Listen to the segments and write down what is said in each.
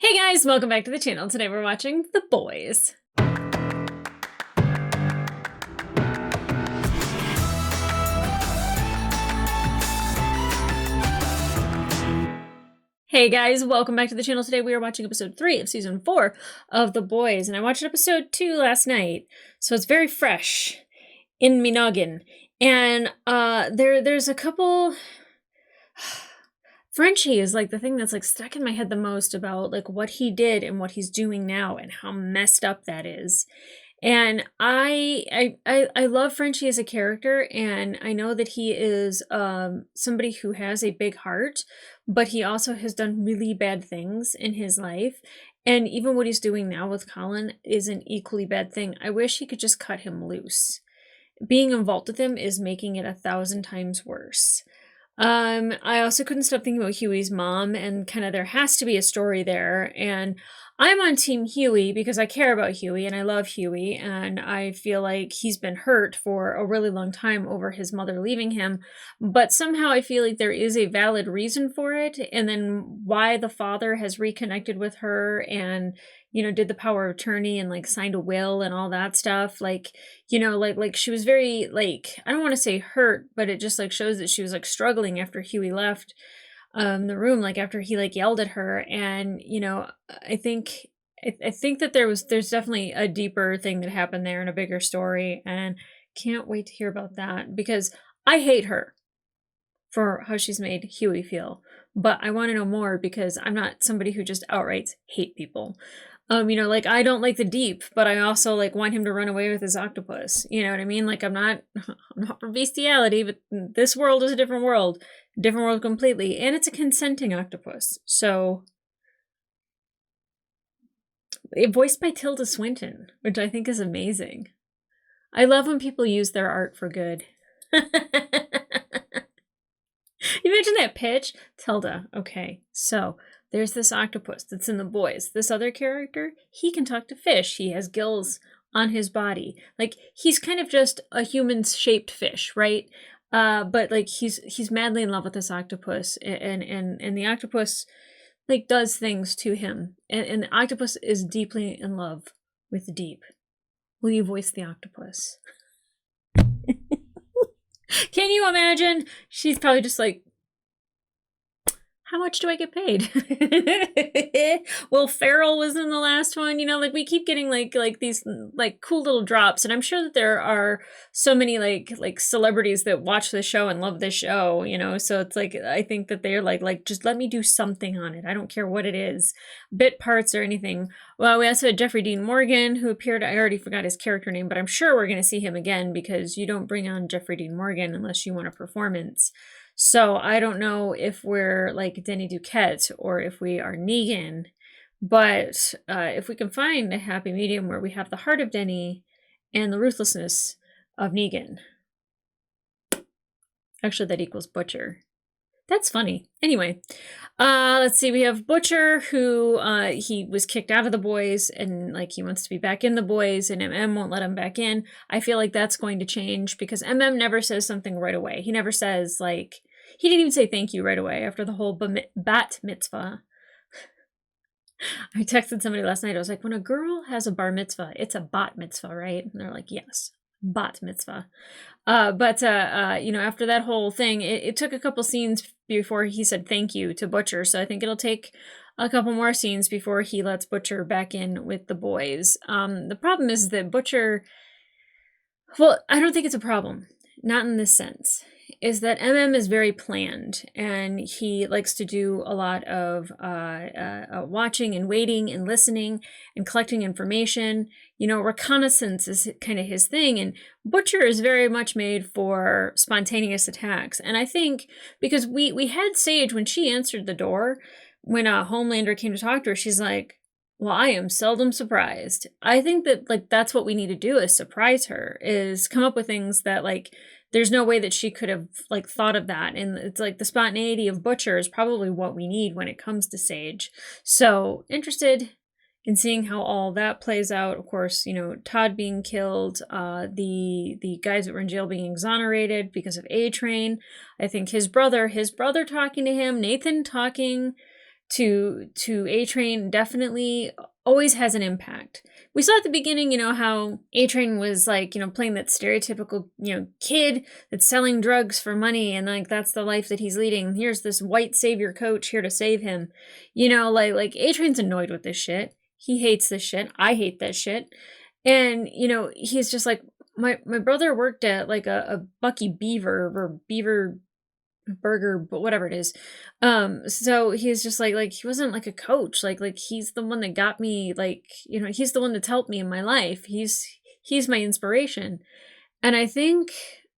Hey guys, welcome back to the channel. Today we're watching The Boys. Hey guys, welcome back to the channel. Today we are watching episode 3 of season 4 of The Boys, and I watched episode 2 last night, so it's very fresh in me noggin. And there's a couple. Frenchie is like the thing that's like stuck in my head the most about like what he did and what he's doing now and how messed up that is. And I love Frenchie as a character, and I know that he is somebody who has a big heart, but he also has done really bad things in his life. And even what he's doing now with Colin is an equally bad thing. I wish he could just cut him loose. Being involved with him is making it 1,000 times worse. I also couldn't stop thinking about Huey's mom, and kind of there has to be a story there. And I'm on Team Huey because I care about Huey and I love Huey, and I feel like he's been hurt for a really long time over his mother leaving him. But somehow I feel like there is a valid reason for it, and then why the father has reconnected with her and, you know, did the power of attorney and like signed a will and all that stuff. Like, you know, like she was very like, I don't want to say hurt, but it just like shows that she was like struggling after Huey left the room, like after he like yelled at her. And you know, I think that there's definitely a deeper thing that happened there and a bigger story, and can't wait to hear about that because I hate her for how she's made Huey feel, but I want to know more because I'm not somebody who just outright hate people. You know, like I don't like the Deep, but I also like want him to run away with his octopus. You know what I mean? Like I'm not for bestiality, but this world is a different world completely, and it's a consenting octopus. So, voiced by Tilda Swinton, which I think is amazing. I love when people use their art for good. You imagine that pitch? Tilda, okay, so there's this octopus that's in The Boys. This other character, he can talk to fish. He has gills on his body. Like, he's kind of just a human-shaped fish, right? But like he's madly in love with this octopus, and the octopus like does things to him. And the octopus is deeply in love with the Deep. Will you voice the octopus? Can you imagine? She's probably just like, how much do I get paid? Will Ferrell was in the last one, you know, like we keep getting like these like cool little drops, and I'm sure that there are so many like celebrities that watch the show and love the show, you know, so it's like I think that they're like just let me do something on it. I don't care what it is, bit parts or anything. Well, we also had Jeffrey Dean Morgan, who appeared, I already forgot his character name, but I'm sure we're going to see him again because you don't bring on Jeffrey Dean Morgan unless you want a performance. So I don't know if we're like Denny Duquette or if we are Negan, but if we can find a happy medium where we have the heart of Denny and the ruthlessness of Negan. Actually, that equals Butcher. That's funny. Anyway, let's see. We have Butcher, who he was kicked out of The Boys, and like he wants to be back in The Boys, and MM won't let him back in. I feel like that's going to change because MM never says something right away. He never says like, he didn't even say thank you right away after the whole bat mitzvah. I texted somebody last night. I was like, when a girl has a bar mitzvah, it's a bat mitzvah, right? And they're like, yes, bat mitzvah. But you know, after that whole thing, it took a couple scenes before he said thank you to Butcher. So I think it'll take a couple more scenes before he lets Butcher back in with The Boys. The problem is that Butcher, well, I don't think it's a problem. Not in this sense. Is that MM is very planned, and he likes to do a lot of watching and waiting and listening and collecting information. You know, reconnaissance is kind of his thing, and Butcher is very much made for spontaneous attacks. And I think because we had Sage when she answered the door, when Homelander came to talk to her, she's like, well, I am seldom surprised. I think that like that's what we need to do is surprise her, is come up with things that like there's no way that she could have like thought of that. And it's like the spontaneity of Butcher is probably what we need when it comes to Sage. So interested in seeing how all that plays out. Of course, you know, Todd being killed, the guys that were in jail being exonerated because of A-Train. I think his brother talking to him, Nathan talking to A-Train definitely always has an impact. We saw at the beginning, how A-Train was like, playing that stereotypical, kid that's selling drugs for money, and like that's the life that he's leading. Here's this white savior coach here to save him. Like A-Train's annoyed with this shit. He hates this shit. I hate this shit. And, he's just like, my brother worked at like a Bucky Beaver or Beaver Burger, but whatever it is. So he's just like he wasn't like a coach. Like he's the one that got me, like, he's the one that's helped me in my life. He's my inspiration. And I think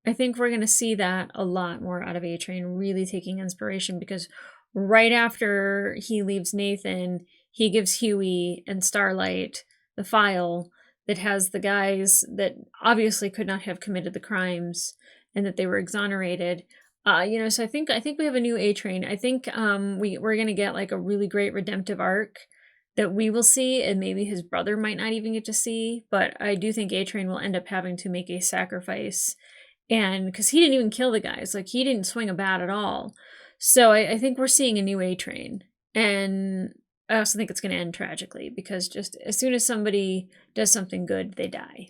we're gonna see that a lot more out of A-Train, really taking inspiration, because right after he leaves Nathan, he gives Huey and Starlight the file that has the guys that obviously could not have committed the crimes and that they were exonerated. So I think we have a new A-Train. I think we're gonna get like a really great redemptive arc that we will see, and maybe his brother might not even get to see. But I do think A-Train will end up having to make a sacrifice, and because he didn't even kill the guys, like he didn't swing a bat at all. So I think we're seeing a new A-Train, and I also think it's going to end tragically, because just as soon as somebody does something good, they die.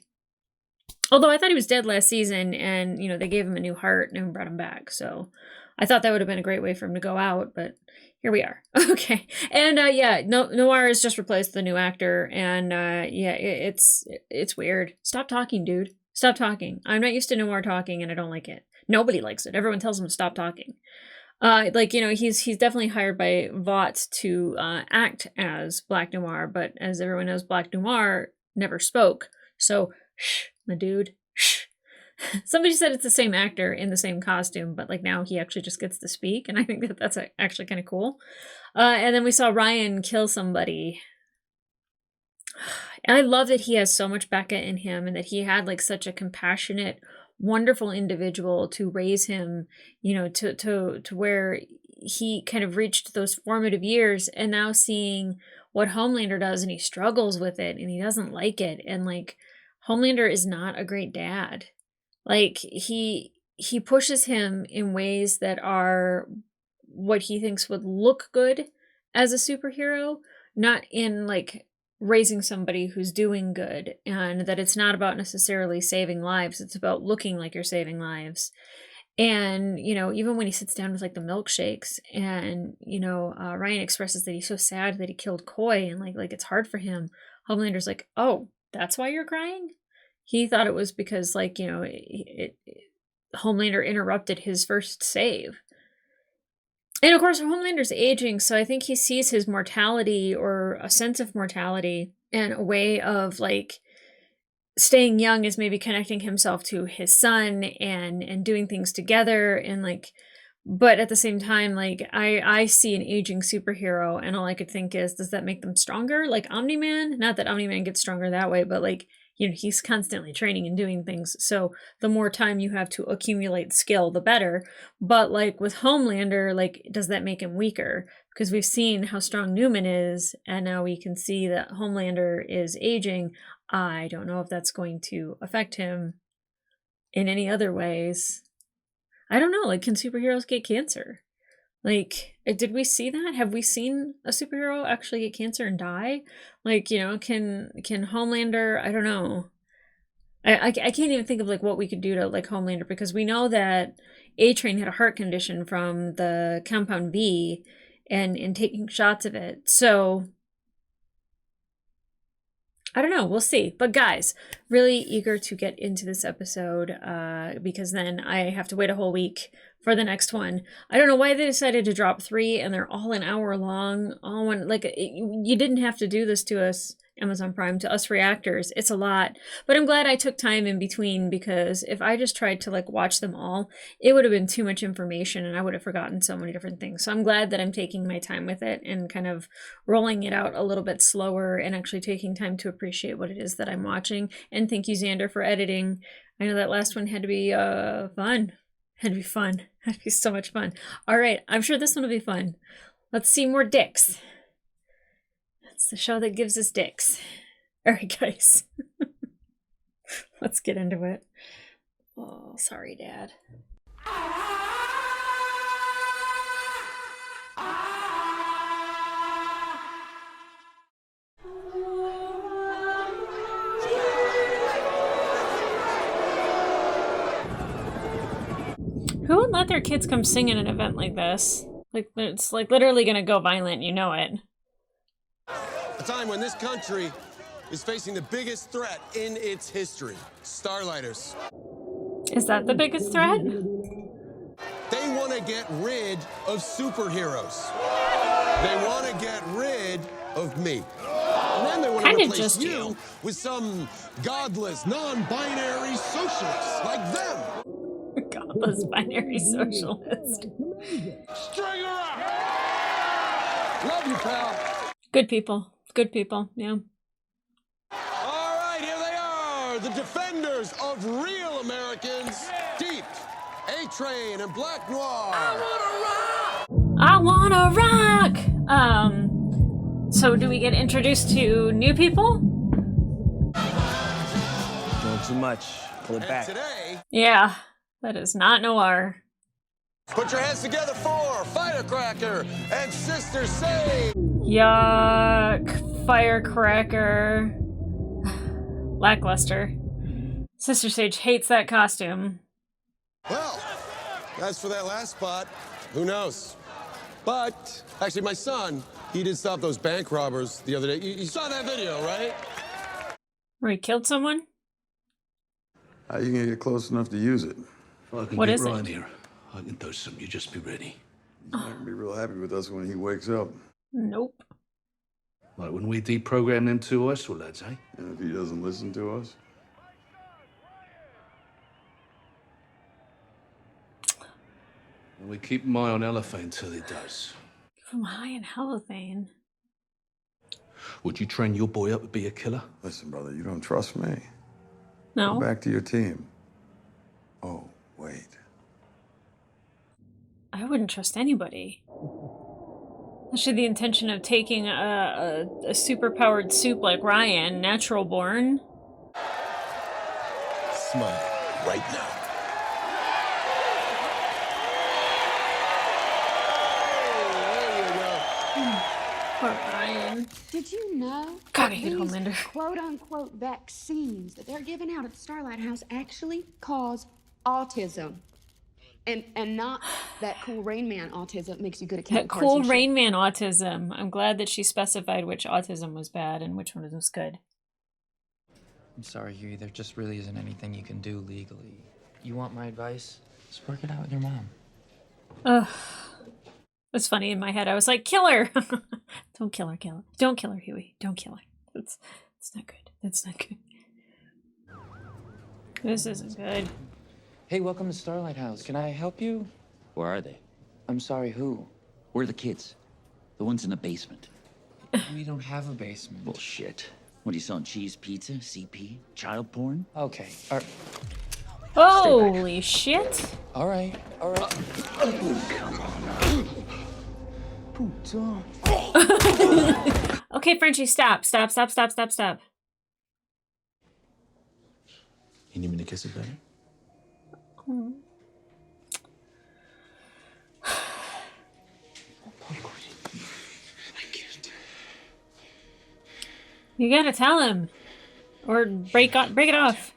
Although I thought he was dead last season, and, they gave him a new heart and brought him back. So I thought that would have been a great way for him to go out, but here we are. Okay. And Noir is just replaced with a new actor. And it's weird. Stop talking, dude. Stop talking. I'm not used to Noir talking, and I don't like it. Nobody likes it. Everyone tells him to stop talking. He's definitely hired by Vought to act as Black Noir, but as everyone knows, Black Noir never spoke. So, shh, my dude, shh. Somebody said it's the same actor in the same costume, but like now he actually just gets to speak, and I think that's actually kind of cool. And then we saw Ryan kill somebody. And I love that he has so much Becca in him, and that he had like such a compassionate, wonderful individual to raise him, to where he kind of reached those formative years, and now seeing what Homelander does, and he struggles with it, and he doesn't like it, and like Homelander is not a great dad. Like he pushes him in ways that are what he thinks would look good as a superhero, not in like raising somebody who's doing good, and that it's not about necessarily saving lives. It's about looking like you're saving lives. And, even when he sits down with like the milkshakes, and, Ryan expresses that he's so sad that he killed Coy, and like it's hard for him. Homelander's like, oh, that's why you're crying? He thought it was because like, Homelander interrupted his first save. And of course, Homelander's aging, so I think he sees his mortality, or a sense of mortality, and a way of like staying young is maybe connecting himself to his son and doing things together, and like, but at the same time, like I see an aging superhero, and all I could think is, does that make them stronger? Like Omni-Man? Not that Omni-Man gets stronger that way, but like, he's constantly training and doing things. So the more time you have to accumulate skill, the better. But like with Homelander, like, does that make him weaker? Because we've seen how strong Newman is, and now we can see that Homelander is aging. I don't know if that's going to affect him in any other ways. I don't know. Like, can superheroes get cancer? Like, did we see that? Have we seen a superhero actually get cancer and die? Like, can Homelander, I don't know. I can't even think of like what we could do to like Homelander, because we know that A-Train had a heart condition from the Compound V and taking shots of it. So I don't know. We'll see. But guys, really eager to get into this episode, because then I have to wait a whole week for the next one. I don't know why they decided to drop 3, and they're all an hour long. All one, like, you didn't have to do this to us, Amazon Prime, to us reactors. It's a lot. But I'm glad I took time in between, because if I just tried to like watch them all, it would have been too much information, and I would have forgotten so many different things. So I'm glad that I'm taking my time with it and kind of rolling it out a little bit slower, and actually taking time to appreciate what it is that I'm watching. And thank you, Xander, for editing. I know that last one had to be fun. Had to be fun. Had to be so much fun. All right, I'm sure this one will be fun. Let's see more dicks. It's the show that gives us dicks. All right, guys. Let's get into it. Oh, sorry, Dad. wouldn't let their kids come sing at an event like this. Like, it's like literally gonna go violent, you know it. A time when this country is facing the biggest threat in its history. Starlighters. Is that the biggest threat? They want to get rid of superheroes. They want to get rid of me. And then they want to replace just you with some godless, non-binary socialists like them. Godless binary socialist. String her up! Love you, pal. Good people. Good people, yeah. All right, here they are, the defenders of real Americans. Deep, A-Train, and Black Noir. I wanna rock! So do we get introduced to new people? Doing too much. Pull it back. Today, Yeah, that is not noir. put your hands together for Firecracker and Sister Sage. Yuck. Firecracker. Lackluster. Sister Sage hates that costume. Well, as for that last spot, who knows? But, actually, my son, he did stop those bank robbers the other day. You saw that video, right? Where he killed someone? How you gonna get close enough to use it? Well, I can What get is it? Ryan here. I can do some. You just be ready. He's not gonna be real happy with us when he wakes up. Nope. Like when we deprogram them two Oyster lads, eh? And if he doesn't listen to us, And we keep an eye on Elephant till he does. From high in Halothane. Would you train your boy up to be a killer? listen, brother, you don't trust me. No. Go back to your team. Oh, wait. I wouldn't trust anybody. Actually, the intention of taking a superpowered soup like Ryan, natural born. Smile right now. Poor Ryan. Did you know God, I that hate these Homelander. quote-unquote vaccines that they're giving out at the Starlight House actually cause autism? And not that cool Rain Man autism makes you good at That count cards cool and shit. Rain Man autism. I'm glad that she specified which autism was bad and which one was good. I'm sorry, Huey. There just really isn't anything you can do legally. You want my advice? Just work it out with your mom. Ugh. It's funny in my head. I was like, kill her! Don't kill her, kill her. Don't kill her, Huey. Don't kill her. It's not good. That's not good. This isn't good. Hey, welcome to Starlight House. Can I help you? Where are they? I'm sorry, who? Where are the kids? The ones in the basement. We don't have a basement. Bullshit. What are you selling? Cheese, pizza, CP, child porn? Okay. Holy shit! All right. Okay, Frenchie, stop. Stop. You need me to kiss it better? You gotta tell him. Or break it off.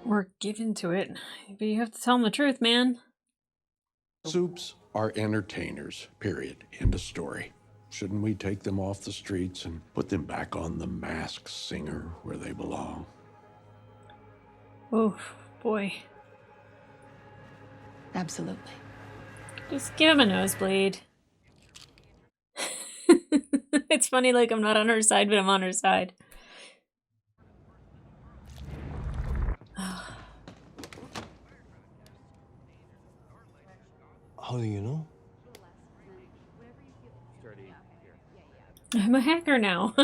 Or give into it. But you have to tell him the truth, man. Soups are entertainers, period. End of story. Shouldn't we take them off the streets and put them back on the Masked Singer where they belong? Oh, boy. Absolutely. Just give him a nosebleed. It's funny, like, I'm not on her side, but I'm on her side. How do you know? I'm a hacker now.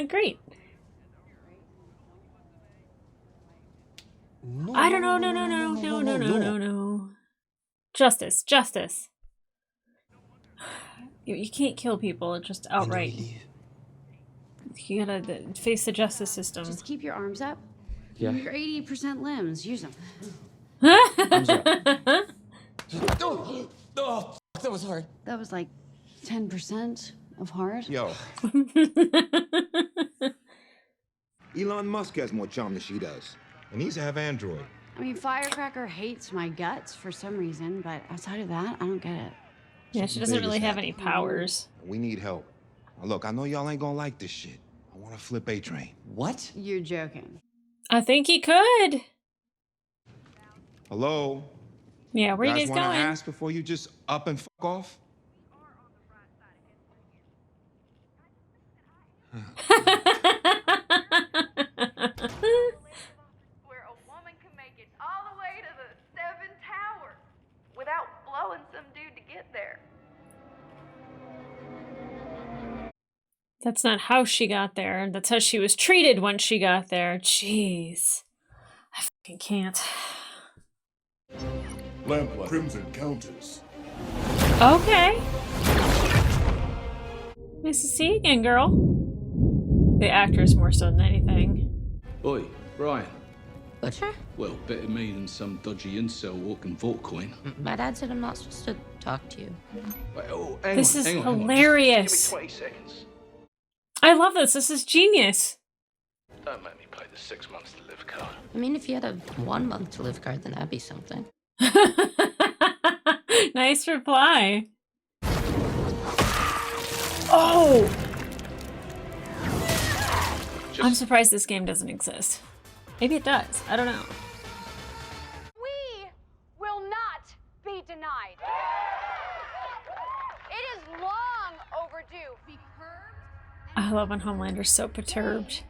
Great. I don't know. No. Justice. You can't kill people just outright. You gotta face the justice system. Just keep your arms up. Yeah. You're 80% limbs. Use them. Arms up. Oh, that was hard. That was like 10% of hard. Yo, Elon Musk has more charm than she does. and he's have Android. I mean, Firecracker hates my guts for some reason, but outside of that, I don't get it. Yeah, she doesn't really have any powers. We need help. Now, look, I know y'all ain't gonna like this shit. I want to flip A-Train. What? You're joking. I think he could. Hello? Yeah, where you guys wanna going? ask before you just up and fuck off? Where a woman can make it all the way to the 7 Towers without blowing some dude to get there. That's not how she got there. That's how she was treated when she got there. Jeez. I fucking can't. Lamplight. Crimson Countess. Okay. Nice to see you again, girl. The actress more so than anything. Oi, Brian. Butcher? Well, better me than some dodgy incel walking vault coin. My dad said I'm not supposed to talk to you. Wait, oh, This is hang on. hilarious. Just give me 20 seconds. I love this. This is genius. Don't make me play the 6 months to live card. I mean, if you had a 1 month to live card, then that'd be something. Nice reply. Oh! I'm surprised this game doesn't exist. Maybe it does. I don't know. We will not be denied. It is long overdue. Be curbed. I love when Homelander's so perturbed.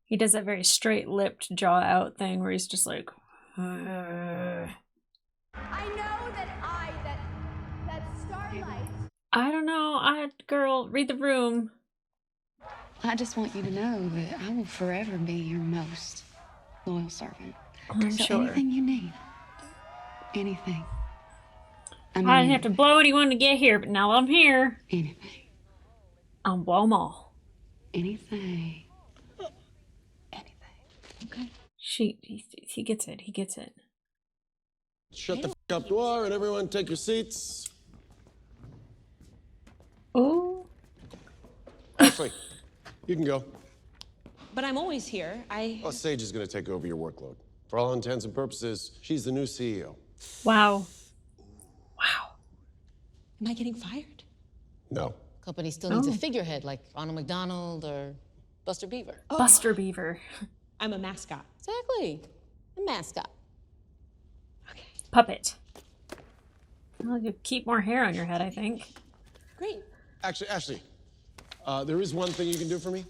He does that very straight-lipped, jaw-out thing where he's just like... I know that Starlight. I don't know. Girl, read the room. I just want you to know that I will forever be your most loyal servant. I'm So sure. anything you need, anything. I didn't have to blow anyone to get here, but now that I'm here, Anything. I'll blow them all. Anything. Okay. He gets it. He gets it. Shut the up door and everyone take your seats. Oh. Ashley, you can go. But I'm always here. Well, Sage is going to take over your workload. For all intents and purposes, she's the new CEO. Wow. Am I getting fired? No. Company still needs a Oh. figurehead like Ronald McDonald or Buster Beaver. Buster Beaver. I'm a mascot. Exactly. A mascot. Puppet. Well, you keep more hair on your head, I think. Great. Actually, Ashley, there is one thing you can do for me.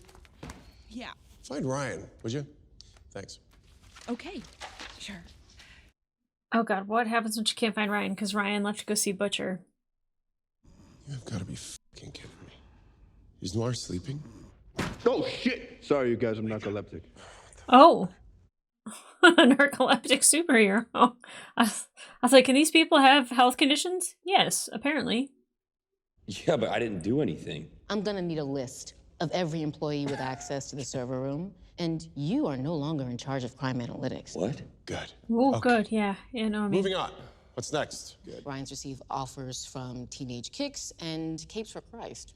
Yeah. Find Ryan, would you? Thanks. Okay. Sure. Oh god, what happens when you can't find Ryan? Because Ryan left to go see Butcher. You've got to be fucking kidding me. Is Noir sleeping? Oh, shit! Sorry, you guys, I'm narcoleptic. Oh. A narcoleptic superhero. I was like, can these people have health conditions? Yes, apparently. Yeah, but I didn't do anything. I'm gonna need a list of every employee with access to the server room, and you are no longer in charge of crime analytics. What? Good. Oh, good, yeah. Yeah, no, I mean... Moving on. What's next? Good. Ryan's received offers from Teenage Kicks and Capes for Christ.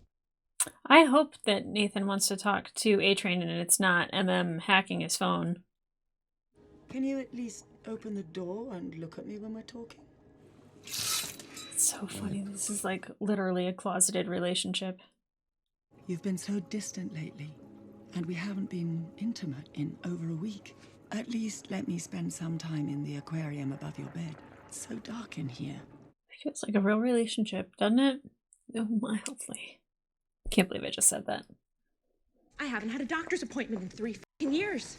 I hope that Nathan wants to talk to A-Train and it's not MM hacking his phone. Can you at least open the door and look at me when we're talking? It's so funny. This is like literally a closeted relationship. You've been so distant lately, and we haven't been intimate in over a week. At least let me spend some time in the aquarium above your bed. It's so dark in here. Feels like a real relationship, doesn't it? Oh, mildly. Can't believe I just said that. I haven't had a doctor's appointment in 3 fucking years.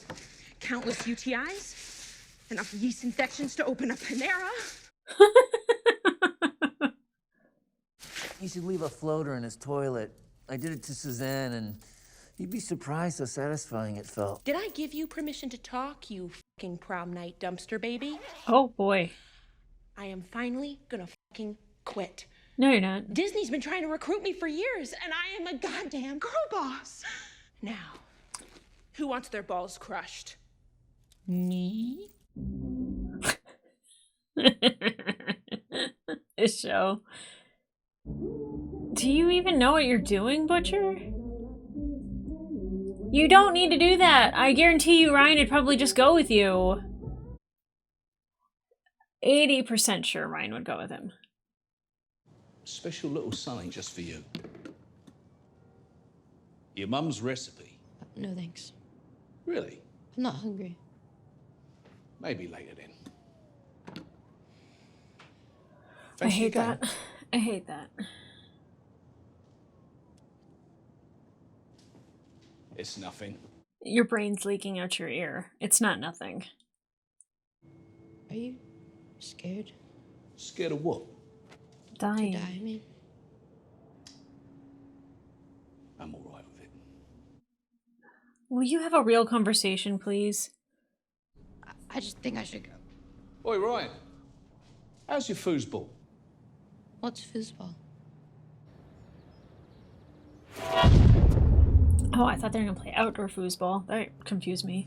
Countless UTIs. Enough yeast infections to open up Panera. He should leave a floater in his toilet. I did it to Suzanne, and you'd be surprised how satisfying it felt. Did I give you permission to talk, you fucking prom night dumpster baby? Oh, boy. I am finally gonna fucking quit. No, you're not. Disney's been trying to recruit me for years, and I am a goddamn girl boss. Now, who wants their balls crushed? Me? This show. Do you even know what you're doing, Butcher? You don't need to do that. I guarantee you Ryan would probably just go with you. 80% sure Ryan would go with him. Special little something just for you. Your mum's recipe. No thanks. Really? I'm not hungry. Maybe later then. I hate that. I hate that. It's nothing. Your brain's leaking out your ear. It's not nothing. Are you scared? Scared of what? Dying. To die, I mean. I'm all right with it. Will you have a real conversation, please? I just think I should go. Oi, Ryan. How's your foosball? What's foosball? Oh, I thought they were gonna play outdoor foosball. That confused me.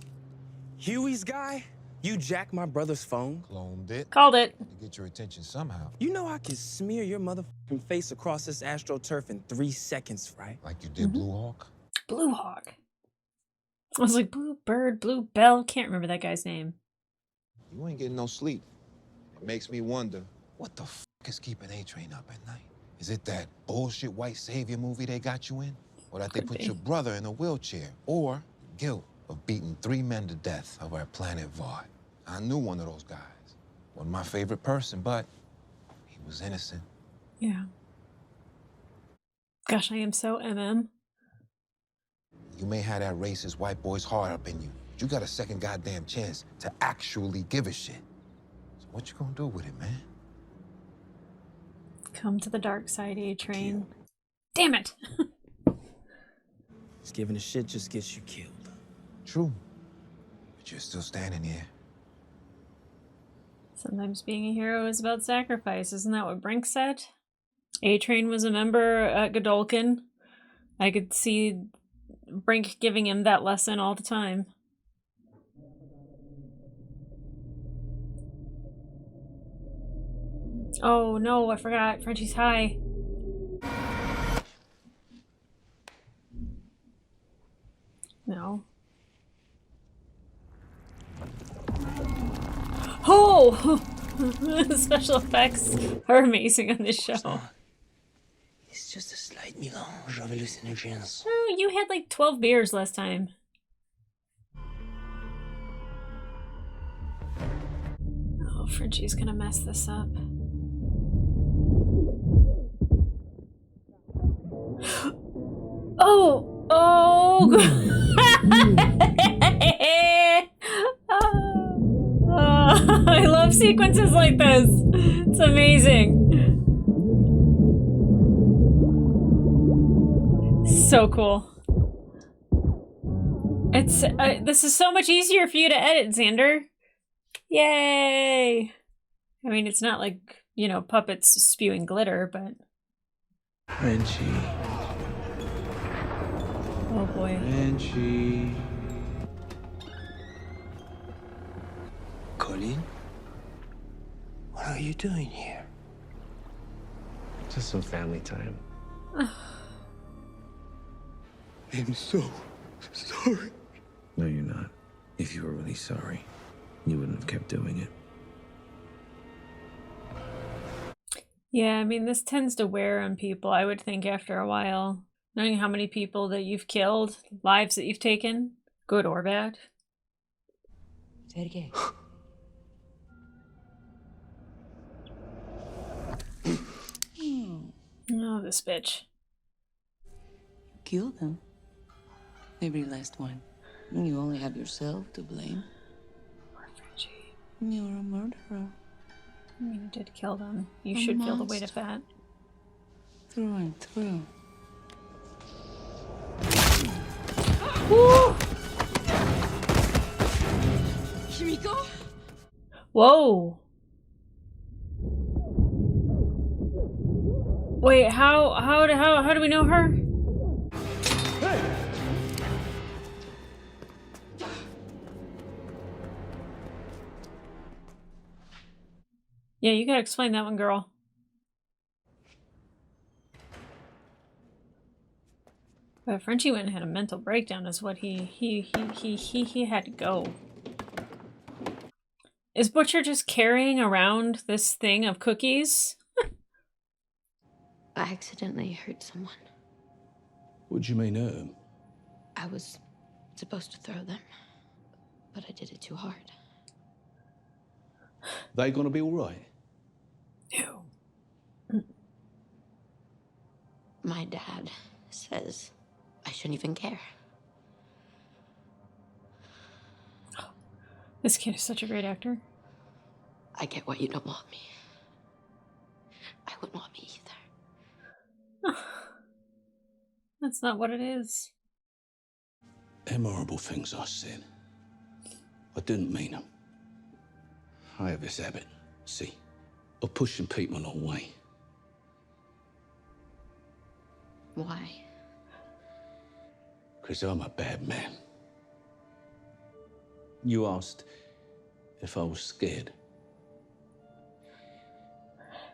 Huey's guy? You jacked my brother's phone? Cloned it. Called it. To get your attention somehow. You know I can smear your motherfucking face across this AstroTurf in 3 seconds, right? Like you did Blue Hawk? Blue Hawk. I was like, Blue Bird, Blue Bell. Can't remember that guy's name. You ain't getting no sleep. It makes me wonder, what the is keeping A-Train up at night? Is it that bullshit white savior movie they got you in? Or that they put your brother in a wheelchair? Or guilt of beating 3 men to death over at Planet Vard? I knew one of those guys. Wasn't my favorite person, but he was innocent. Yeah. Gosh, I am so MM. You may have that racist white boy's heart up in you, but you got a second goddamn chance to actually give a shit. So what you gonna do with it, man? Come to the dark side, A-Train. Damn it! Just giving a shit just gets you killed. True. But you're still standing here. Sometimes being a hero is about sacrifice. Isn't that what Brink said? A-Train was a member at Godolkin. I could see Brink giving him that lesson all the time. Oh no, I forgot. Frenchie's high. No. Oh! Special effects are amazing on this show. It's just a slight melange of hallucinogens. Oh, you had like 12 beers last time. Oh, Frenchie's gonna mess this up. Oh! Oh! I love sequences like this. It's amazing. So cool. It's this is so much easier for you to edit, Xander. Yay! I mean, it's not like, you know, puppets spewing glitter, but Frenchie. oh boy. Frenchie. Colin? What are you doing here? Just some family time. I'm so sorry. No, you're not. If you were really sorry, you wouldn't have kept doing it. Yeah, I mean, this tends to wear on people, I would think, after a while. Knowing how many people that you've killed, lives that you've taken, good or bad. Sergey. Oh, this bitch. Killed him. Every last one. You only have yourself to blame. Poor Frenchie. You're a murderer. I mean, you did kill them. You A should feel the weight monster. of that. Through and through. Woo! Kimiko? Whoa! Wait, how do we know her? Yeah, you gotta explain that one, girl. But Frenchie went and had a mental breakdown is what he had to go. Is Butcher just carrying around this thing of cookies? I accidentally hurt someone. What do you mean, hurt 'em? I was supposed to throw them, but I did it too hard. They gonna be all right? No. My dad says I shouldn't even care. This kid is such a great actor. I get why you don't want me. I wouldn't want me either. That's not what it is. Them horrible things I said. I didn't mean them. I have this habit, see, of pushing people away. Why? Because I'm a bad man. You asked if I was scared.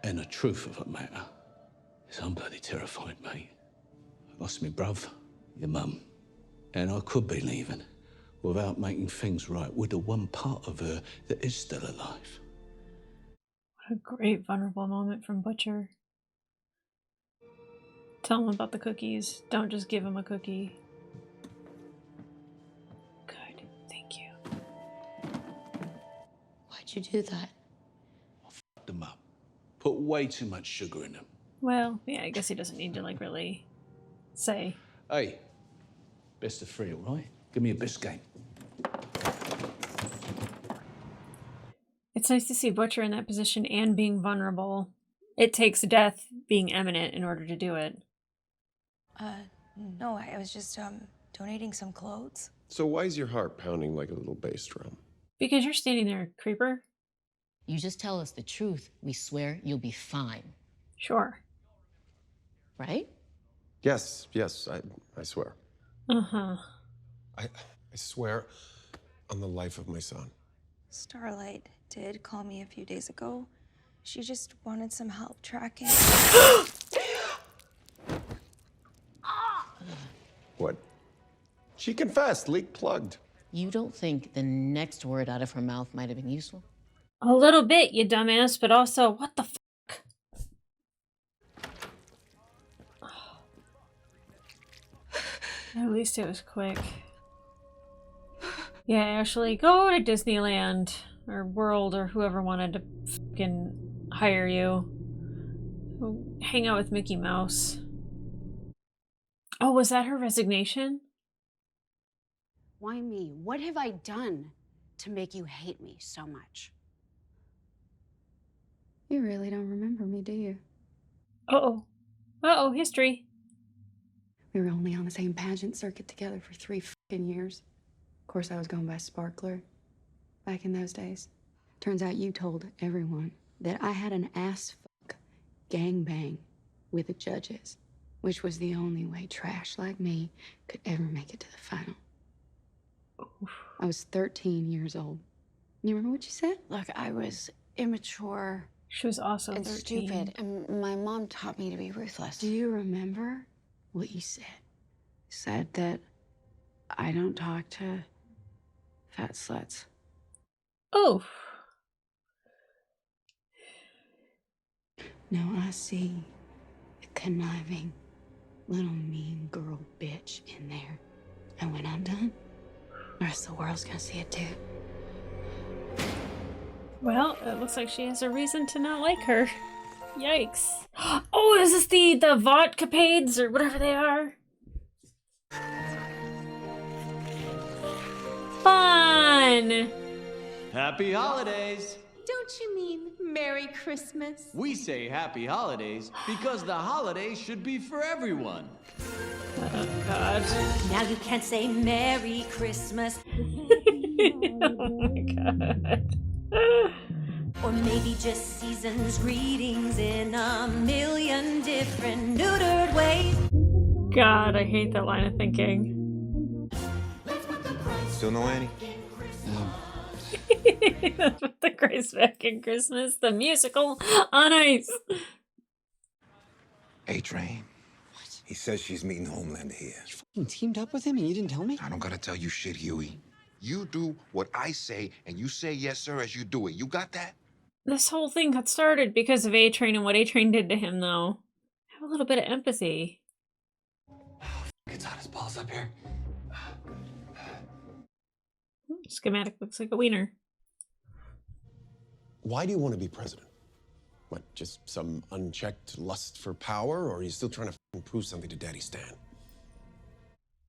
And the truth of the matter is I'm bloody terrified, mate. I lost my bruv, your mum, and I could be leaving without making things right with the one part of her that is still alive. What a great vulnerable moment from Butcher. Tell him about the cookies. Don't just give him a cookie. Good. Thank you. Why'd you do that? Fucked them up. Put way too much sugar in them. Well, yeah, I guess he doesn't need to, like, really say. Hey, best of 3, all right? Give me a biscuit. It's nice to see Butcher in that position and being vulnerable. It takes death being imminent in order to do it. No, I was just, donating some clothes. So why is your heart pounding like a little bass drum? Because you're standing there, creeper. You just tell us the truth. We swear you'll be fine. Sure. Right? Yes, I swear. Uh-huh. I swear on the life of my son. Starlight did call me a few days ago. She just wanted some help tracking. What? She confessed, leak plugged. You don't think the next word out of her mouth might have been useful? A little bit, you dumbass, but also, what the fuck? At least it was quick. Yeah, Ashley, go to Disneyland or World or whoever wanted to fucking hire you. Go hang out with Mickey Mouse. Oh, was that her resignation? Why me? What have I done to make you hate me so much? You really don't remember me, do you? Uh-oh. Uh-oh, history. We were only on the same pageant circuit together for 3 fucking years. Of course, I was going by Sparkler back in those days. Turns out you told everyone that I had an ass fuck gangbang with the judges, which was the only way trash like me could ever make it to the final. I was 13 years old. You remember what you said? Look, I was immature. She was also and 13. stupid, and my mom taught me to be ruthless. Do you remember what you said? You said that I don't talk to fat sluts. Oh. Now I see a conniving little mean girl bitch in there. And when I'm done, the rest of the world's gonna see it too. Well, it looks like she has a reason to not like her. Yikes. Oh, is this the vodkapades or whatever they are? Fun! Happy holidays! Don't you mean Merry Christmas? We say happy holidays because the holidays should be for everyone. Oh, God. Now you can't say Merry Christmas. Oh, my God. Or maybe just season's greetings in a million different neutered ways. God, I hate that line of thinking. Still no Annie? The Grace back in Christmas, the musical on ice. A-Train. He says she's meeting Homelander here. You fucking teamed up with him and you didn't tell me? I don't gotta tell you shit, Huey. You do what I say, and you say yes, sir, as you do it. You got that? This whole thing got started because of A-Train and what A-Train did to him, though. Have a little bit of empathy. It's hot as balls up here. Schematic looks like a wiener. Why do you want to be president? What, just some unchecked lust for power, or are you still trying to prove something to Daddy Stan?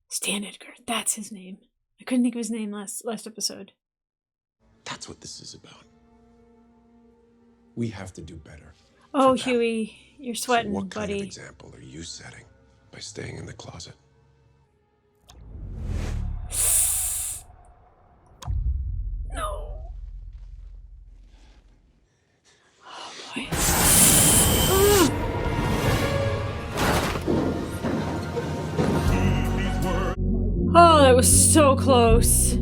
Stan Edgar, that's his name. I couldn't think of his name last episode. That's what this is about. We have to do better. Oh, Huey, you're sweating, So what kind buddy. of example are you setting by staying in the closet? No. Oh, boy. Oh, that was so close.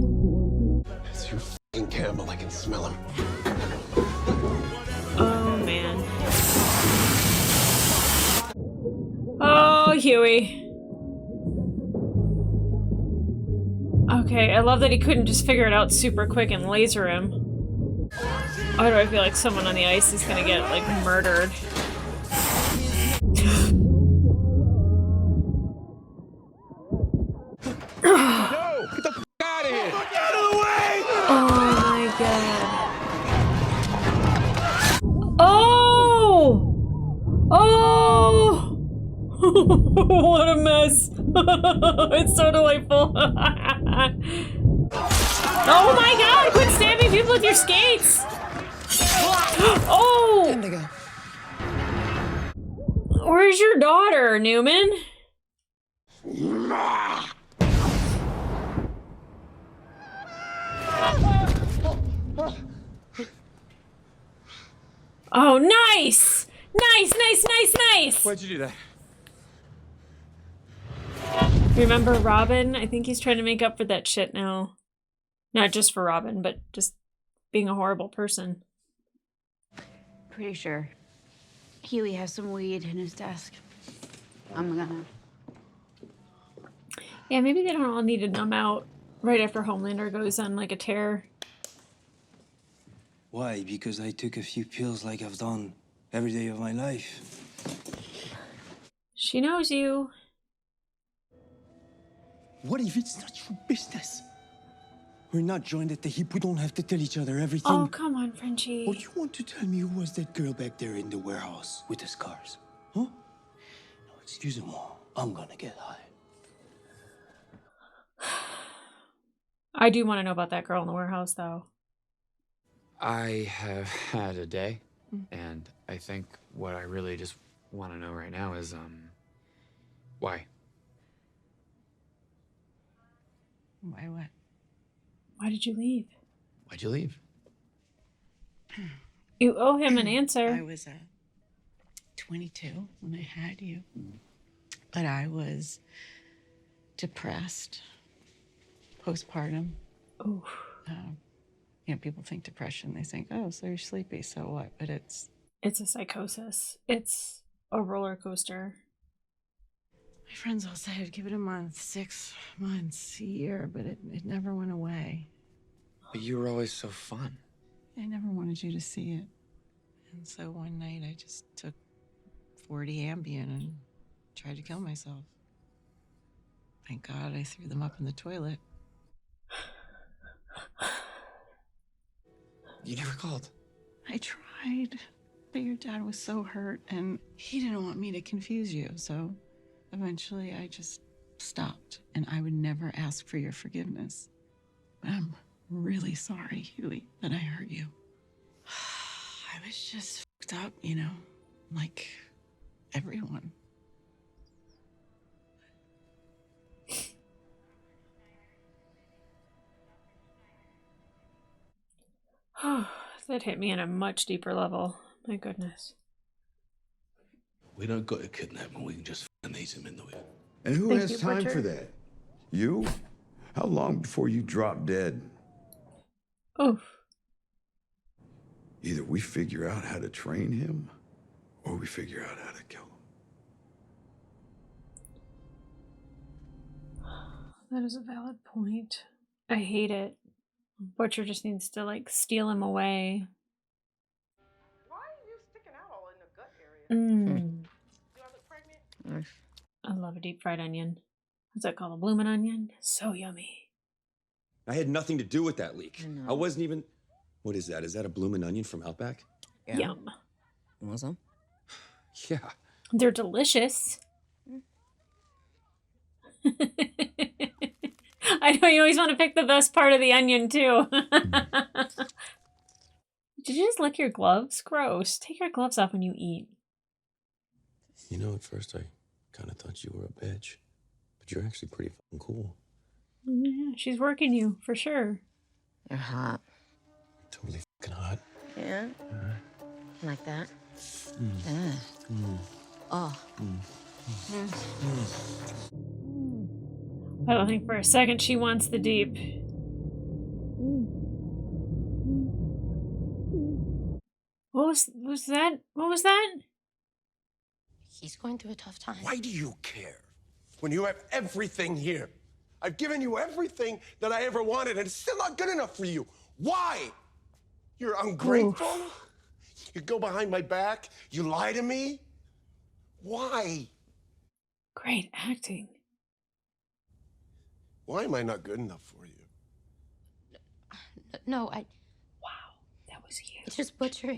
It's your fucking Campbell. I can smell him. Oh, man. Oh, Huey. Okay, I love that he couldn't just figure it out super quick and laser him. Why do I feel like someone on the ice is gonna get, like, murdered? No! Get the f out of here! Get out of the way! Oh my god. Oh! Oh! What a mess. It's so delightful. Oh my god! Quit stabbing people with your skates! Oh! Indigo. Where's your daughter, Newman? Oh, nice! Nice, nice, nice, nice! Why'd you do that? Remember Robin? I think he's trying to make up for that shit now. Not just for Robin, but just being a horrible person. Pretty sure Huey has some weed in his desk. I'm gonna. Yeah, maybe they don't all need to numb out right after Homelander goes on like a tear. Why? Because I took a few pills like I've done every day of my life. She knows you. What if it's not your business? We're not joined at the hip. We don't have to tell each other everything. Oh, come on, Frenchie. Or you want to tell me who was that girl back there in the warehouse with the scars? Huh? No, excusez-moi. I'm gonna get high. I do want to know about that girl in the warehouse, though. I have had a day, and I think what I really just want to know right now is, why? Why what? Why did you leave? Why'd you leave? You owe him an answer. I was 22 when I had you, but I was depressed, postpartum. Ooh. You know, people think depression. They think, oh, so you're sleepy, so what? But it's a psychosis. It's a roller coaster. My friends all said, give it a month, 6 months, a year, but it never went away. But you were always so fun. I never wanted you to see it. And so one night I just took 40 Ambien and tried to kill myself. Thank God I threw them up in the toilet. You never called. I tried, but your dad was so hurt and he didn't want me to confuse you, so eventually I just stopped, and I would never ask for your forgiveness. But I'm really sorry, Huey, that I hurt you. I was just fucked up, you know, like everyone. That hit me on a much deeper level. My goodness. We don't got to kidnap him. We can just ease him into it. And who Thank has you, time Butcher. for that? You? How long before you drop dead? Oof. Either we figure out how to train him, or we figure out how to kill him. That is a valid point. I hate it. Butcher just needs to like steal him away. Mm. I love a deep fried onion. What's that called? A bloomin' onion? So yummy. I had nothing to do with that leak. I wasn't even. What is that? Is that a bloomin' onion from Outback? Yum. You want some? Yeah. They're delicious. I know you always want to pick the best part of the onion too. Did you just lick your gloves? Gross. Take your gloves off when you eat. You know, at first I kind of thought you were a bitch, but you're actually pretty fucking cool. Yeah, she's working you for sure. You're hot. Totally fucking hot. Yeah? Like that? Mm. Mm. Oh. Mm. I don't think for a second she wants the deep. What was that? What was that? He's going through a tough time. Why do you care when you have everything here? I've given you everything that I ever wanted, and it's still not good enough for you. Why? You're ungrateful? Oof. You go behind my back? You lie to me? Why? Great acting. Why am I not good enough for you? No, Wow, that was huge. it's just Butcher.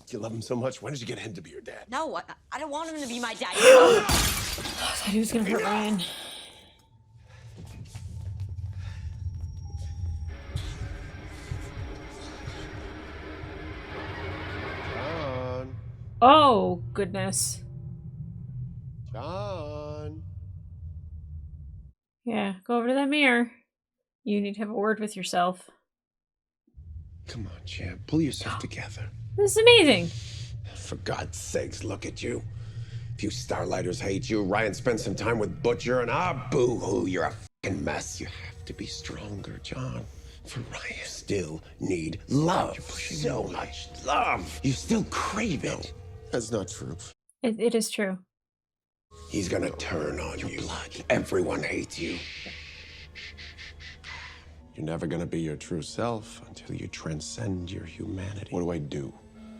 You love him so much. Why did you get him to be your dad? No, I don't want him to be my dad. I thought he was gonna hurt Ryan. John. Oh, goodness. John. Yeah, go over to that mirror. You need to have a word with yourself. Come on, champ. Pull yourself together. This is amazing. For God's sakes, look at you. Few Starlighters hate you. Ryan spent some time with Butcher, and boo-hoo, you're a fucking mess. You have to be stronger, John. For Ryan, you still need love. You're pushing so much love. You still crave it. No, that's not true. It is true. He's gonna turn on you. Everyone hates you. You're never gonna be your true self until you transcend your humanity. What do I do?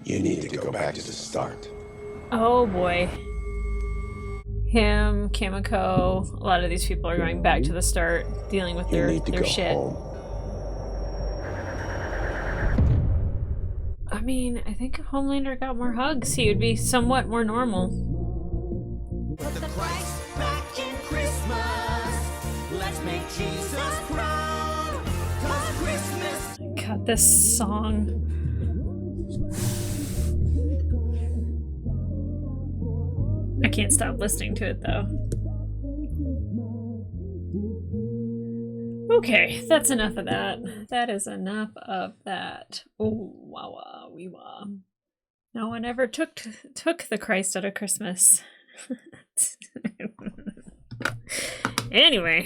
You need to go back to the start. Oh boy. Him, Kimiko, a lot of these people are going back to the start, dealing with their shit. Home. I mean, I think if Homelander got more hugs, he would be somewhat more normal. Put the Christ back in Christmas. Let's make Jesus proud. 'Cause Christmas. God, this song. I can't stop listening to it though. Okay, that's enough of that. That is enough of that. Oh, wow, wee wah. No one ever took the Christ out of Christmas. Anyway.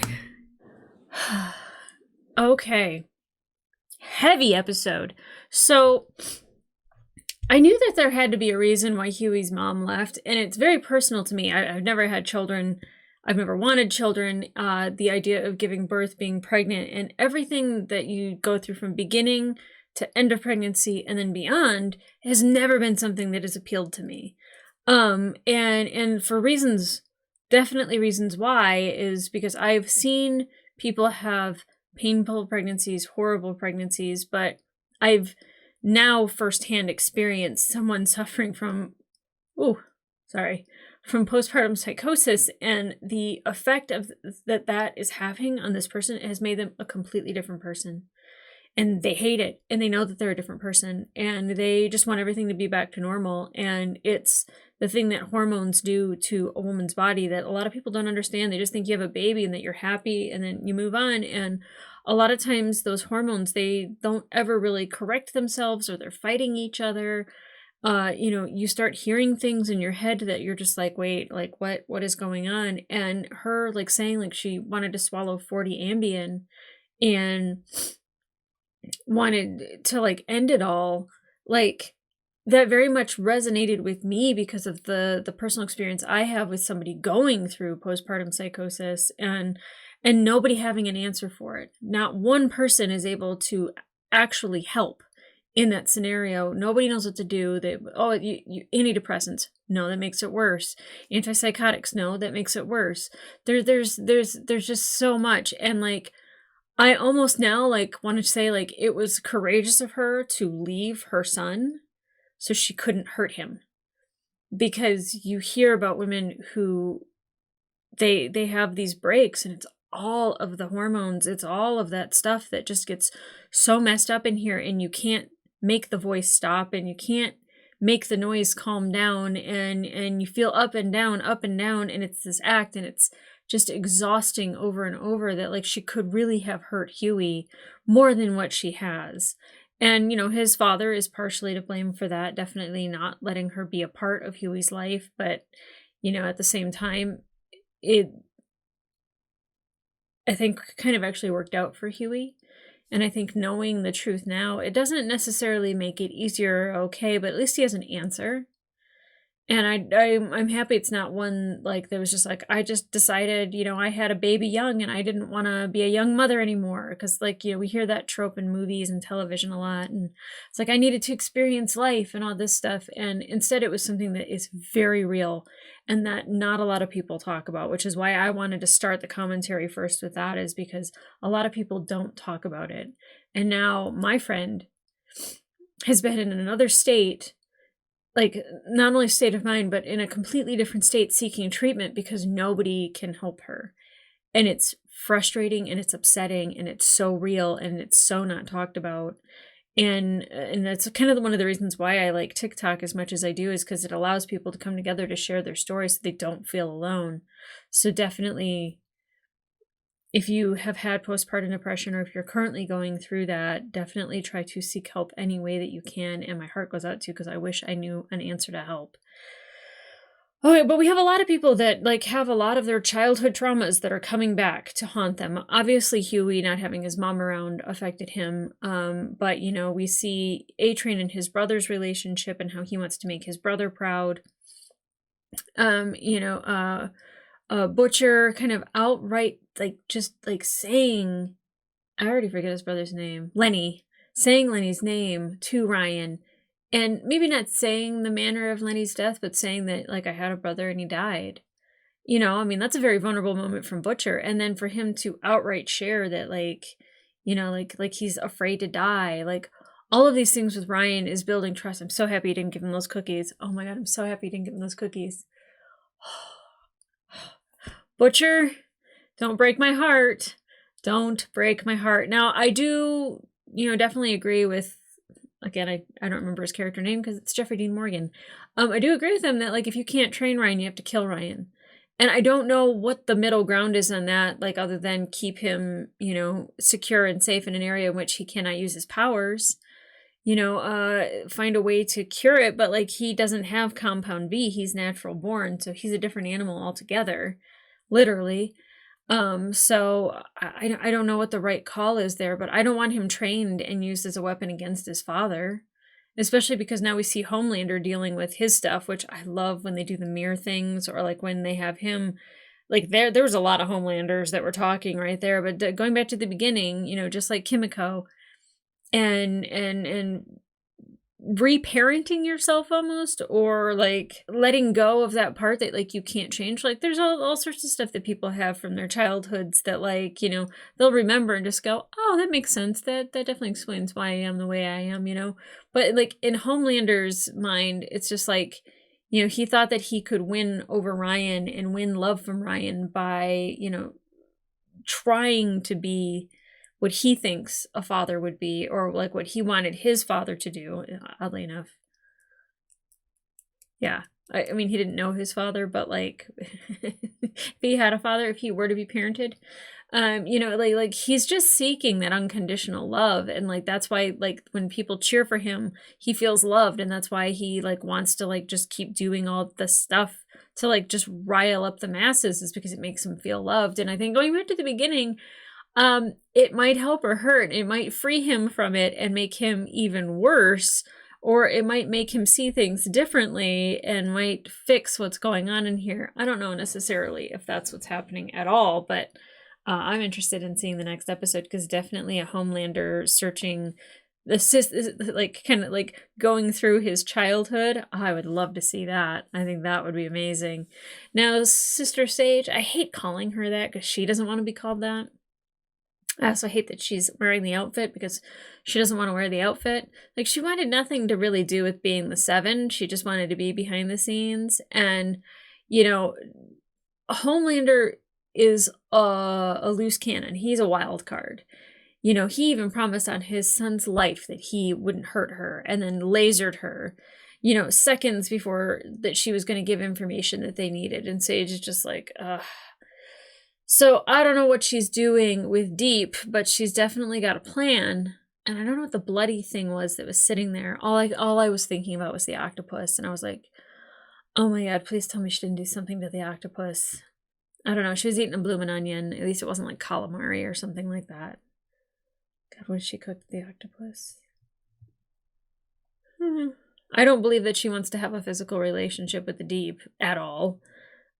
Okay. Heavy episode. So I knew that there had to be a reason why Huey's mom left, and it's very personal to me. I've never had children. I've never wanted children. The idea of giving birth, being pregnant, and everything that you go through from beginning to end of pregnancy and then beyond has never been something that has appealed to me. And for reasons, definitely reasons why, is because I've seen people have painful pregnancies, horrible pregnancies, but I've now firsthand experienced someone suffering from postpartum psychosis, and the effect of that is having on this person has made them a completely different person. And they hate it, and they know that they're a different person, and they just want everything to be back to normal. And it's the thing that hormones do to a woman's body that a lot of people don't understand. They just think you have a baby and that you're happy, and then you move on. And a lot of times those hormones, they don't ever really correct themselves, or they're fighting each other. You start hearing things in your head that you're just like, wait, like what is going on? And her like saying like she wanted to swallow 40 Ambien and wanted to like end it all. Like, that very much resonated with me because of the personal experience I have with somebody going through postpartum psychosis and nobody having an answer for it. Not one person is able to actually help in that scenario. Nobody knows what to do. They, oh, antidepressants, no, that makes it worse. Antipsychotics, no, that makes it worse. There's just so much. And like, I almost now like want to say like it was courageous of her to leave her son so she couldn't hurt him. Because you hear about women who they have these breaks, and it's all of the hormones, it's all of that stuff that just gets so messed up in here, and you can't make the voice stop, and you can't make the noise calm down, and you feel up and down, and it's this act, and it's just exhausting over and over that like she could really have hurt Huey more than what she has. And, you know, his father is partially to blame for that, definitely not letting her be a part of Huey's life. But, you know, at the same time, I think kind of actually worked out for Huey. And I think knowing the truth now, it doesn't necessarily make it easier or okay, but at least he has an answer. And I'm happy it's not one like that was just like, I just decided, you know, I had a baby young and I didn't want to be a young mother anymore. Because like, you know, we hear that trope in movies and television a lot. And it's like, I needed to experience life and all this stuff. And instead it was something that is very real and that not a lot of people talk about, which is why I wanted to start the commentary first with that, is because a lot of people don't talk about it. And now my friend has been in another state, like not only state of mind, but in a completely different state seeking treatment because nobody can help her. And it's frustrating and it's upsetting and it's so real and it's so not talked about. And that's kind of one of the reasons why I like TikTok as much as I do, is because it allows people to come together to share their stories so they don't feel alone. So definitely, if you have had postpartum depression or if you're currently going through that, definitely try to seek help any way that you can. And my heart goes out to you because I wish I knew an answer to help. Okay, but we have a lot of people that like have a lot of their childhood traumas that are coming back to haunt them. Obviously, Huey not having his mom around affected him. But, you know, we see A-Train and his brother's relationship and how he wants to make his brother proud. Butcher kind of outright, like, just like saying, I already forget his brother's name, Lenny, saying Lenny's name to Ryan. And maybe not saying the manner of Lenny's death, but saying that, like, I had a brother and he died. You know, I mean, that's a very vulnerable moment from Butcher. And then for him to outright share that, like, you know, like he's afraid to die. Like, all of these things with Ryan is building trust. I'm so happy he didn't give him those cookies. Oh my God, I'm so happy he didn't give him those cookies. Butcher, don't break my heart. Don't break my heart. Now, I do, you know, definitely agree with, again, I don't remember his character name because it's Jeffrey Dean Morgan. I do agree with him that, like, if you can't train Ryan, you have to kill Ryan. And I don't know what the middle ground is on that, like, other than keep him, you know, secure and safe in an area in which he cannot use his powers. You know, find a way to cure it, but, like, he doesn't have compound V. He's natural born, so he's a different animal altogether, literally. So I don't know what the right call is there, but I don't want him trained and used as a weapon against his father, especially because now we see Homelander dealing with his stuff, which I love when they do the mirror things, or like when they have him, like there was a lot of Homelanders that were talking right there, but going back to the beginning, you know, just like Kimiko and reparenting yourself almost, or like letting go of that part that like you can't change. Like there's all sorts of stuff that people have from their childhoods that, like, you know, they'll remember and just go, oh, that makes sense, that definitely explains why I am the way I am, you know. But like in Homelander's mind, it's just like, you know, he thought that he could win over Ryan and win love from Ryan by, you know, trying to be what he thinks a father would be, or like what he wanted his father to do, oddly enough. Yeah. I mean, he didn't know his father, but like, if he had a father, if he were to be parented, you know, like he's just seeking that unconditional love. And like, that's why, like, when people cheer for him, he feels loved. And that's why he like wants to like just keep doing all this stuff to like just rile up the masses, is because it makes him feel loved. And I think going back to the beginning, it might help or hurt. It might free him from it and make him even worse, or it might make him see things differently and might fix what's going on in here. I don't know necessarily if that's what's happening at all, but I'm interested in seeing the next episode, because definitely a Homelander searching like kind of like going through his childhood. I would love to see that. I think that would be amazing. Now, Sister Sage, I hate calling her that because she doesn't want to be called that. I also hate that she's wearing the outfit because she doesn't want to wear the outfit. Like, she wanted nothing to really do with being the Seven. She just wanted to be behind the scenes. And, you know, Homelander is a loose cannon. He's a wild card. You know, he even promised on his son's life that he wouldn't hurt her, and then lasered her, you know, seconds before that she was going to give information that they needed. And Sage is just like, ugh. So I don't know what she's doing with Deep, but she's definitely got a plan. And I don't know what the bloody thing was that was sitting there. All I was thinking about was the octopus. And I was like, oh my God, please tell me she didn't do something to the octopus. I don't know. She was eating a bloomin' onion. At least it wasn't like calamari or something like that. God, what did she cook to the octopus? I don't believe that she wants to have a physical relationship with the Deep at all.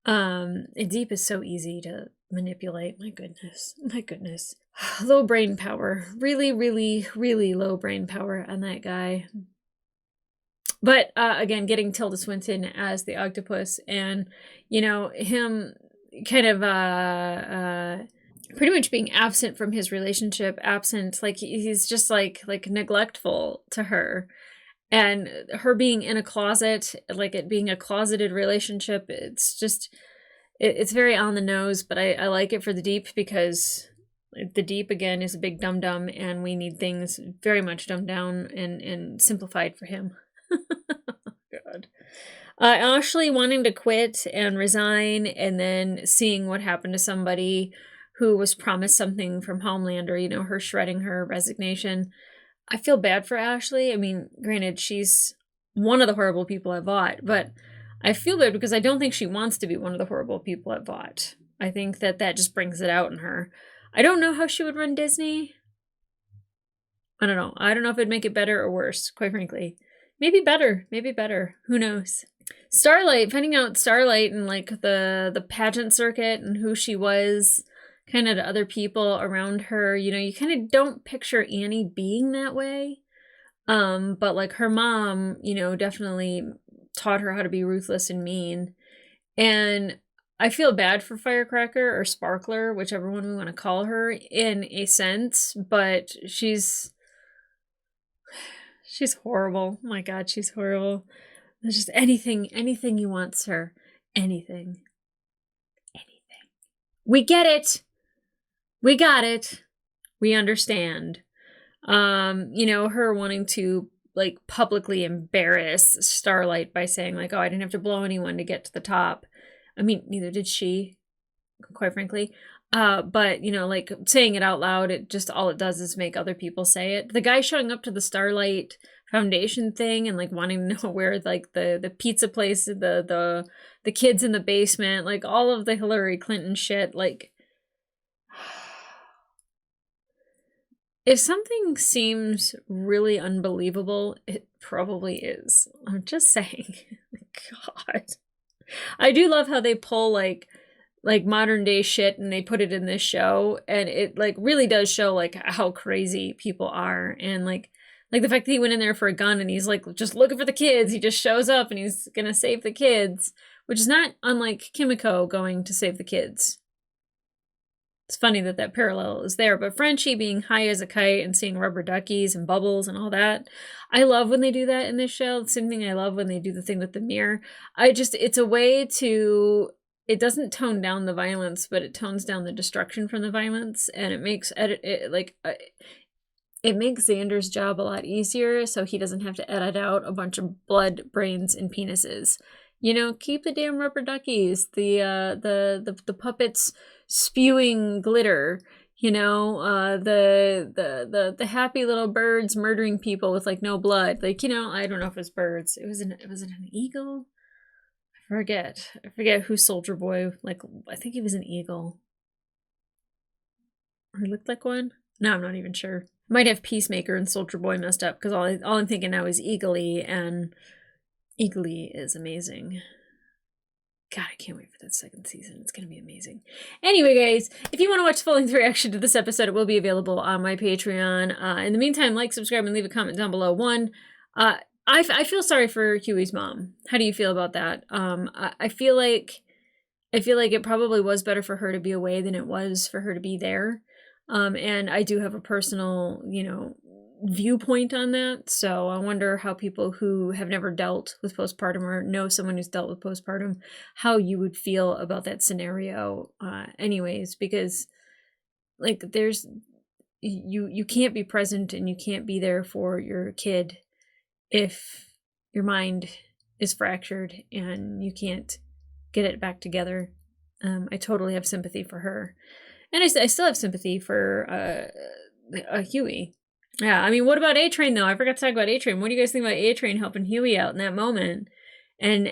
Deep is so easy to manipulate. My goodness. My goodness. Low brain power. Really, really, really low brain power on that guy. But again, getting Tilda Swinton as the octopus, and, you know, him kind of pretty much being absent from his relationship, absent, like he's just like neglectful to her. And her being in a closet, like it being a closeted relationship, it's just, it's very on the nose, but I like it for the Deep, because the Deep, again, is a big dum-dum, and we need things very much dumbed down and simplified for him. God. Ashley wanting to quit and resign, and then seeing what happened to somebody who was promised something from Homelander, you know, her shredding her resignation. I feel bad for Ashley. I mean, granted, she's one of the horrible people at Vought, but I feel bad because I don't think she wants to be one of the horrible people at Vought. I think that just brings it out in her. I don't know how she would run Disney. I don't know. I don't know if it'd make it better or worse, quite frankly. Maybe better. Maybe better. Who knows? Starlight, finding out Starlight and like the pageant circuit and who she was kind of to other people around her. You know, you kind of don't picture Annie being that way. But like her mom, you know, definitely taught her how to be ruthless and mean. And I feel bad for Firecracker or Sparkler, whichever one we want to call her, in a sense, but she's horrible. Oh my God, she's horrible. There's just anything you want, sir. Anything. We get it. We got it. We understand. You know, her wanting to like publicly embarrass Starlight by saying like, oh, I didn't have to blow anyone to get to the top. I mean, neither did she, quite frankly. But, you know, like saying it out loud, it just, all it does is make other people say it. The guy showing up to the Starlight Foundation thing and like wanting to know where like the pizza place, the kids in the basement, like all of the Hillary Clinton shit, like if something seems really unbelievable, it probably is. I'm just saying. God. I do love how they pull like modern day shit and they put it in this show, and it like really does show like how crazy people are, and like the fact that he went in there for a gun and he's like just looking for the kids. He just shows up and he's gonna save the kids, which is not unlike Kimiko going to save the kids. It's funny that parallel is there, but Frenchie being high as a kite and seeing rubber duckies and bubbles and all that. I love when they do that in this show. The same thing I love when they do the thing with the mirror. It's a way to, it doesn't tone down the violence, but it tones down the destruction from the violence, and it makes it makes Xander's job a lot easier, so he doesn't have to edit out a bunch of blood, brains, and penises. You know, keep the damn rubber duckies, the puppets spewing glitter, you know, the happy little birds murdering people with like no blood. Like, you know, I don't know if it was birds. It was an eagle. I forget who Soldier Boy, like, I think he was an eagle. Or he looked like one. No, I'm not even sure. Might have Peacemaker and Soldier Boy messed up because all I'm thinking now is Eagly, and Eagly is amazing. God, I can't wait for that second season. It's going to be amazing. Anyway, guys, if you want to watch the full-length reaction to this episode, it will be available on my Patreon. In the meantime, like, subscribe, and leave a comment down below. One, I feel sorry for Huey's mom. How do you feel about that? I feel like it probably was better for her to be away than it was for her to be there. And I do have a personal, viewpoint on that. So I wonder how people who have never dealt with postpartum or know someone who's dealt with postpartum, how you would feel about that scenario. Anyways, because like you can't be present and you can't be there for your kid if your mind is fractured and you can't get it back together. I totally have sympathy for her. And I still have sympathy for Huey. Yeah, I mean, what about A-Train, though? I forgot to talk about A-Train. What do you guys think about A-Train helping Huey out in that moment? And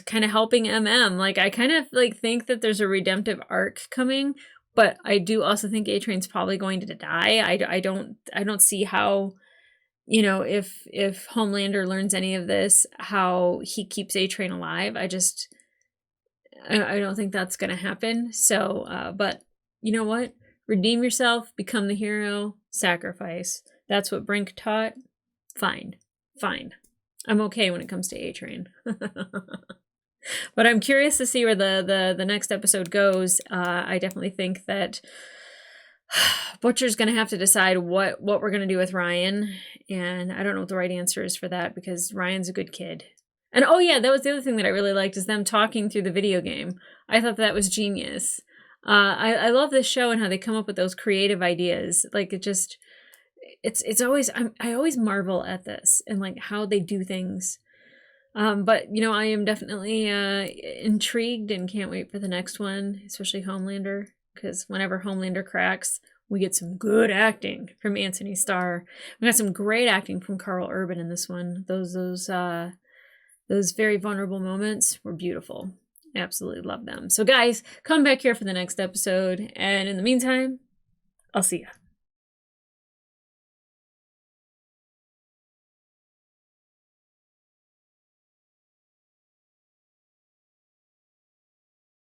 kind of helping MM? Like, I kind of, like, think that there's a redemptive arc coming, but I do also think A-Train's probably going to die. I don't see how, if Homelander learns any of this, how he keeps A-Train alive. I don't think that's going to happen. So, but you know what? Redeem yourself, become the hero, sacrifice. That's what Brink taught. Fine. I'm okay when it comes to A-Train. But I'm curious to see where the next episode goes. I definitely think that Butcher's going to have to decide what we're going to do with Ryan. And I don't know what the right answer is for that because Ryan's a good kid. And oh yeah, that was the other thing that I really liked is them talking through the video game. I thought that was genius. I love this show and how they come up with those creative ideas. Like it's always, I always marvel at this and like how they do things. But I am definitely intrigued and can't wait for the next one, especially Homelander, because whenever Homelander cracks, we get some good acting from Anthony Starr. We got some great acting from Carl Urban in this one. Those very vulnerable moments were beautiful. Absolutely love them. So guys, come back here for the next episode. And in the meantime, I'll see ya.